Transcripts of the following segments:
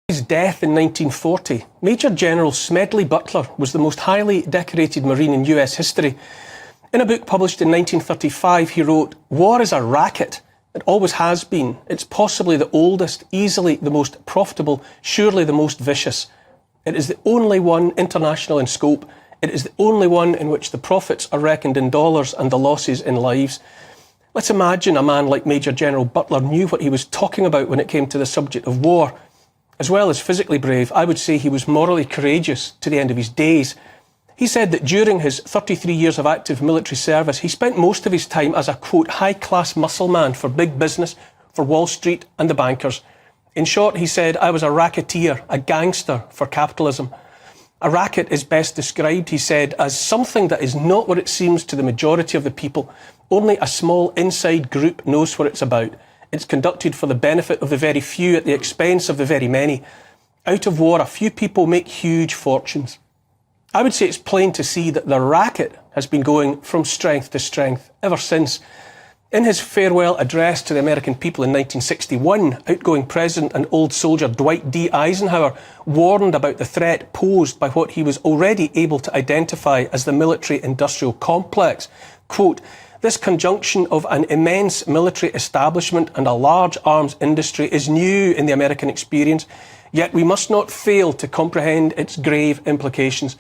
His death in 1940, Major General Smedley Butler was the most highly decorated Marine in US history. In a book published in 1935, he wrote, "War is a racket. It always has been. It's possibly the oldest, easily the most profitable, surely the most vicious. It is the only one international in scope. It is the only one in which the profits are reckoned in dollars and the losses in lives." Let's imagine a man like Major General Butler knew what he was talking about when it came to the subject of war. As well as physically brave, I would say he was morally courageous to the end of his days. He said that during his 33 years of active military service, he spent most of his time as a, quote, high-class muscle man for big business, for Wall Street and the bankers. In short, he said, "I was a racketeer, a gangster for capitalism." A racket is best described, he said, as something that is not what it seems to the majority of the people. Only a small inside group knows what it's about. It's conducted for the benefit of the very few at the expense of the very many. Out of war, a few people make huge fortunes. I would say it's plain to see that the racket has been going from strength to strength ever since. In his farewell address to the American people in 1961, outgoing President and old soldier Dwight D. Eisenhower warned about the threat posed by what he was already able to identify as the military-industrial complex. Quote, "This conjunction of an immense military establishment and a large arms industry is new in the American experience, yet we must not fail to comprehend its grave implications."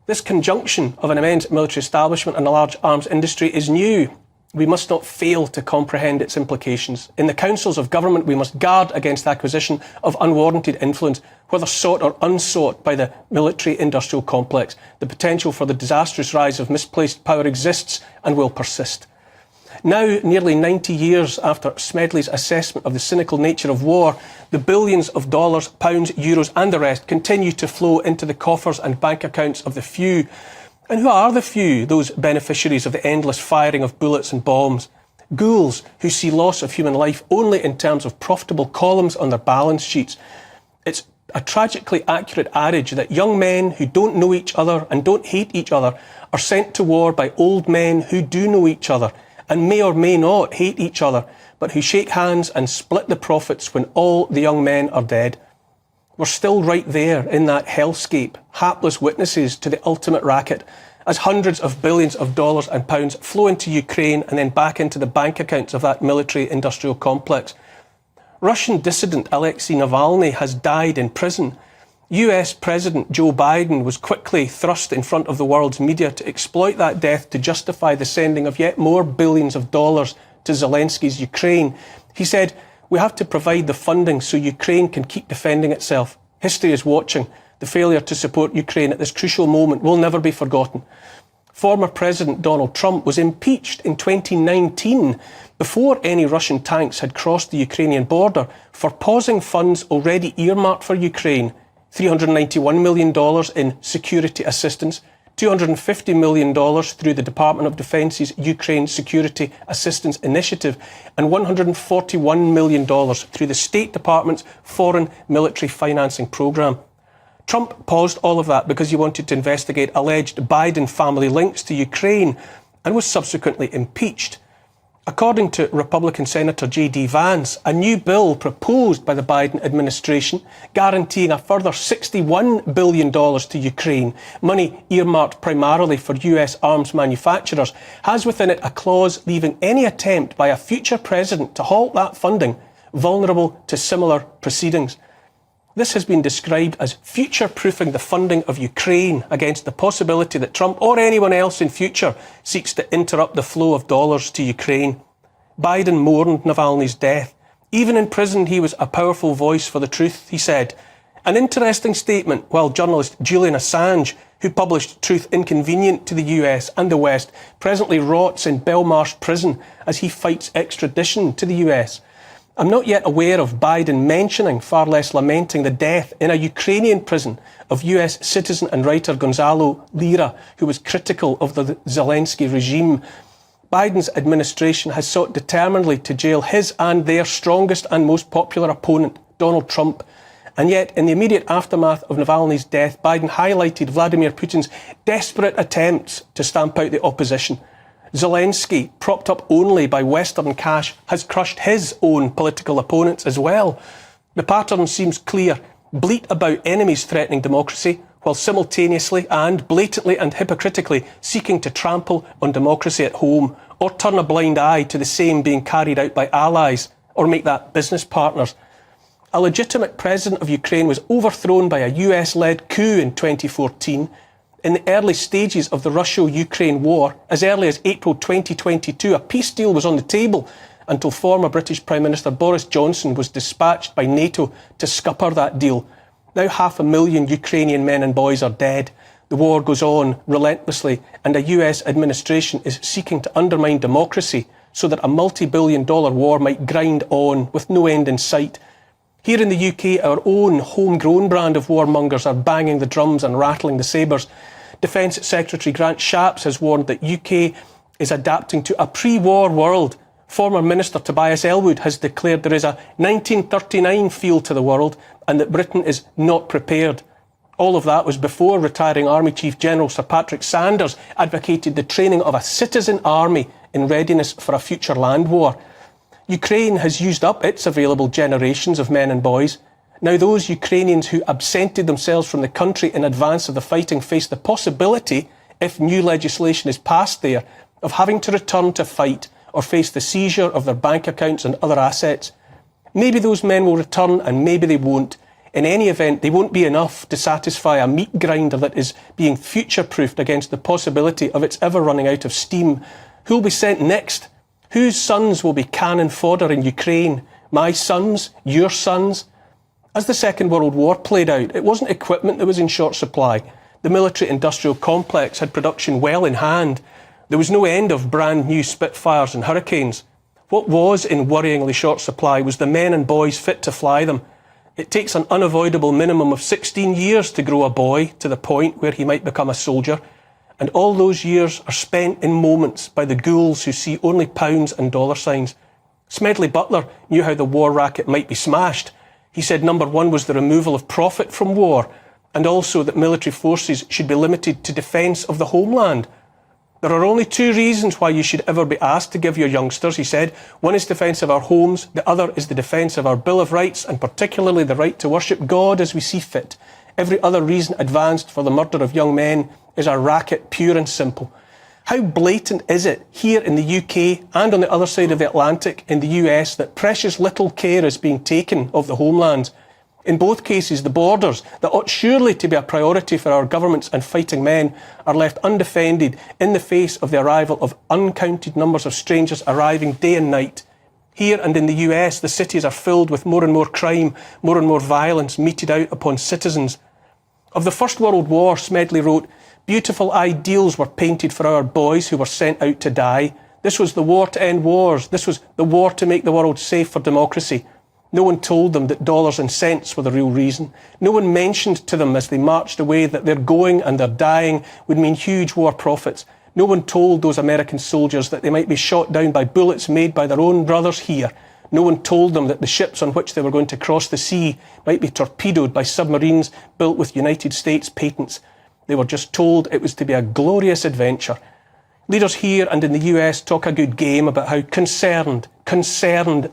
This conjunction of an immense military establishment and a large arms industry is new. We must not fail to comprehend its implications. In the councils of government, we must guard against the acquisition of unwarranted influence, whether sought or unsought by the military-industrial complex. The potential for the disastrous rise of misplaced power exists and will persist. Now, nearly 90 years after Smedley's assessment of the cynical nature of war, the billions of dollars, pounds, euros and the rest continue to flow into the coffers and bank accounts of the few. And who are the few, those beneficiaries of the endless firing of bullets and bombs? Ghouls who see loss of human life only in terms of profitable columns on their balance sheets. It's a tragically accurate adage that young men who don't know each other and don't hate each other are sent to war by old men who do know each other and may or may not hate each other, but who shake hands and split the profits when all the young men are dead. We're still right there in that hellscape, hapless witnesses to the ultimate racket, as hundreds of billions of dollars and pounds flow into Ukraine and then back into the bank accounts of that military-industrial complex. Russian dissident Alexei Navalny has died in prison. US President Joe Biden was quickly thrust in front of the world's media to exploit that death to justify the sending of yet more billions of dollars to Zelensky's Ukraine. He said, "We have to provide the funding so Ukraine can keep defending itself. History is watching. The failure to support Ukraine at this crucial moment will never be forgotten." Former President Donald Trump was impeached in 2019 before any Russian tanks had crossed the Ukrainian border for pausing funds already earmarked for Ukraine. $391 million in security assistance, $250 million through the Department of Defence's Ukraine Security Assistance Initiative, and $141 million through the State Department's Foreign Military Financing Programme. Trump paused all of that because he wanted to investigate alleged Biden family links to Ukraine and was subsequently impeached. According to Republican Senator J.D. Vance, a new bill proposed by the Biden administration guaranteeing a further $61 billion to Ukraine, money earmarked primarily for US arms manufacturers, has within it a clause leaving any attempt by a future president to halt that funding vulnerable to similar proceedings. This has been described as future-proofing the funding of Ukraine against the possibility that Trump or anyone else in future seeks to interrupt the flow of dollars to Ukraine. Biden mourned Navalny's death. Even in prison, he was a powerful voice for the truth, he said. An interesting statement, while journalist Julian Assange, who published Truth Inconvenient to the US and the West, presently rots in Belmarsh prison as he fights extradition to the US. I'm not yet aware of Biden mentioning, far less lamenting, the death in a Ukrainian prison of US citizen and writer Gonzalo Lira, who was critical of the Zelensky regime. Biden's administration has sought determinedly to jail his and their strongest and most popular opponent, Donald Trump. And yet, in the immediate aftermath of Navalny's death, Biden highlighted Vladimir Putin's desperate attempts to stamp out the opposition. Zelensky, propped up only by Western cash, has crushed his own political opponents as well. The pattern seems clear. bleat about enemies threatening democracy, while simultaneously and blatantly and hypocritically seeking to trample on democracy at home, or turn a blind eye to the same being carried out by allies, or make that business partners. A legitimate president of Ukraine was overthrown by a US-led coup in 2014. In the early stages of the Russia-Ukraine war, as early as April 2022, a peace deal was on the table until former British Prime Minister Boris Johnson was dispatched by NATO to scupper that deal. Now 500,000 Ukrainian men and boys are dead. The war goes on relentlessly, and a US administration is seeking to undermine democracy so that a multi-billion-dollar war might grind on with no end in sight. Here in the UK, our own homegrown brand of warmongers are banging the drums and rattling the sabres. Defence Secretary Grant Shapps has warned that UK is adapting to a pre-war world. Former Minister Tobias Ellwood has declared there is a 1939 feel to the world and that Britain is not prepared. All of that was before retiring Army Chief General Sir Patrick Sanders advocated the training of a citizen army in readiness for a future land war. Ukraine has used up its available generations of men and boys. Now those Ukrainians who absented themselves from the country in advance of the fighting face the possibility, if new legislation is passed there, of having to return to fight or face the seizure of their bank accounts and other assets. Maybe those men will return and maybe they won't. In any event, they won't be enough to satisfy a meat grinder that is being future-proofed against the possibility of its ever running out of steam. Who will be sent next? Whose sons will be cannon fodder in Ukraine? My sons? Your sons? As the Second World War played out, it wasn't equipment that was in short supply. The military-industrial complex had production well in hand. There was no end of brand new Spitfires and Hurricanes. What was in worryingly short supply was the men and boys fit to fly them. It takes an unavoidable minimum of 16 years to grow a boy to the point where he might become a soldier. And all those years are spent in moments by the ghouls who see only pounds and dollar signs. Smedley Butler knew how the war racket might be smashed. He said number one was the removal of profit from war, and also that military forces should be limited to defence of the homeland. There are only two reasons why you should ever be asked to give your youngsters, he said. One is defence of our homes, the other is the defence of our Bill of Rights, and particularly the right to worship God as we see fit. Every other reason advanced for the murder of young men is a racket, pure and simple. How blatant is it here in the UK and on the other side of the Atlantic in the US that precious little care is being taken of the homelands? In both cases, the borders, that ought surely to be a priority for our governments and fighting men, are left undefended in the face of the arrival of uncounted numbers of strangers arriving day and night. Here and in the US, the cities are filled with more and more crime, more and more violence meted out upon citizens. Of the First World War, Smedley wrote, "Beautiful ideals were painted for our boys who were sent out to die. This was the war to end wars. This was the war to make the world safe for democracy. No one told them that dollars and cents were the real reason. No one mentioned to them as they marched away that their going and their dying would mean huge war profits. No one told those American soldiers that they might be shot down by bullets made by their own brothers here. No one told them that the ships on which they were going to cross the sea might be torpedoed by submarines built with United States patents. They were just told it was to be a glorious adventure." Leaders here and in the US talk a good game about how concerned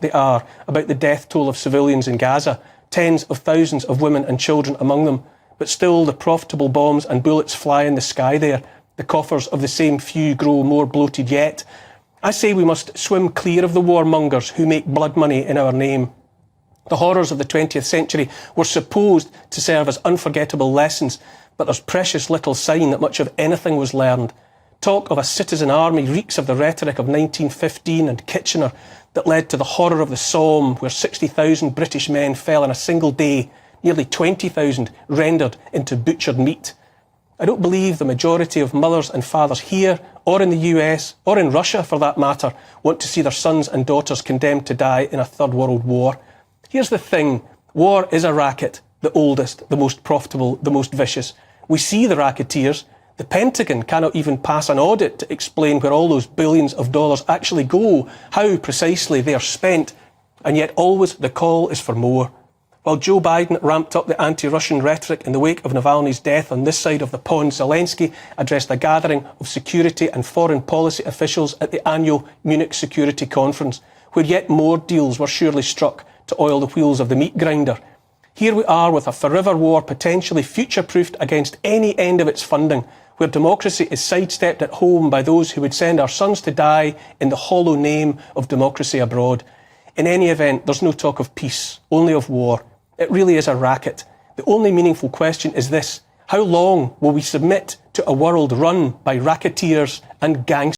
they are about the death toll of civilians in Gaza, tens of thousands of women and children among them. But still the profitable bombs and bullets fly in the sky there. The coffers of the same few grow more bloated yet. I say we must swim clear of the warmongers who make blood money in our name. The horrors of the 20th century were supposed to serve as unforgettable lessons, but there's precious little sign that much of anything was learned. Talk of a citizen army reeks of the rhetoric of 1915 and Kitchener that led to the horror of the Somme, where 60,000 British men fell in a single day, nearly 20,000 rendered into butchered meat. I don't believe the majority of mothers and fathers here, or in the US, or in Russia for that matter, want to see their sons and daughters condemned to die in a Third World War. Here's the thing, war is a racket, the oldest, the most profitable, the most vicious. We see the racketeers. The Pentagon cannot even pass an audit to explain where all those billions of dollars actually go, how precisely they are spent, and yet always the call is for more. While Joe Biden ramped up the anti-Russian rhetoric in the wake of Navalny's death on this side of the pond, Zelensky addressed a gathering of security and foreign policy officials at the annual Munich Security Conference, where yet more deals were surely struck to oil the wheels of the meat grinder. Here we are with a forever war potentially future-proofed against any end of its funding, where democracy is sidestepped at home by those who would send our sons to die in the hollow name of democracy abroad. In any event, there's no talk of peace, only of war. It really is a racket. The only meaningful question is this: how long will we submit to a world run by racketeers and gangsters?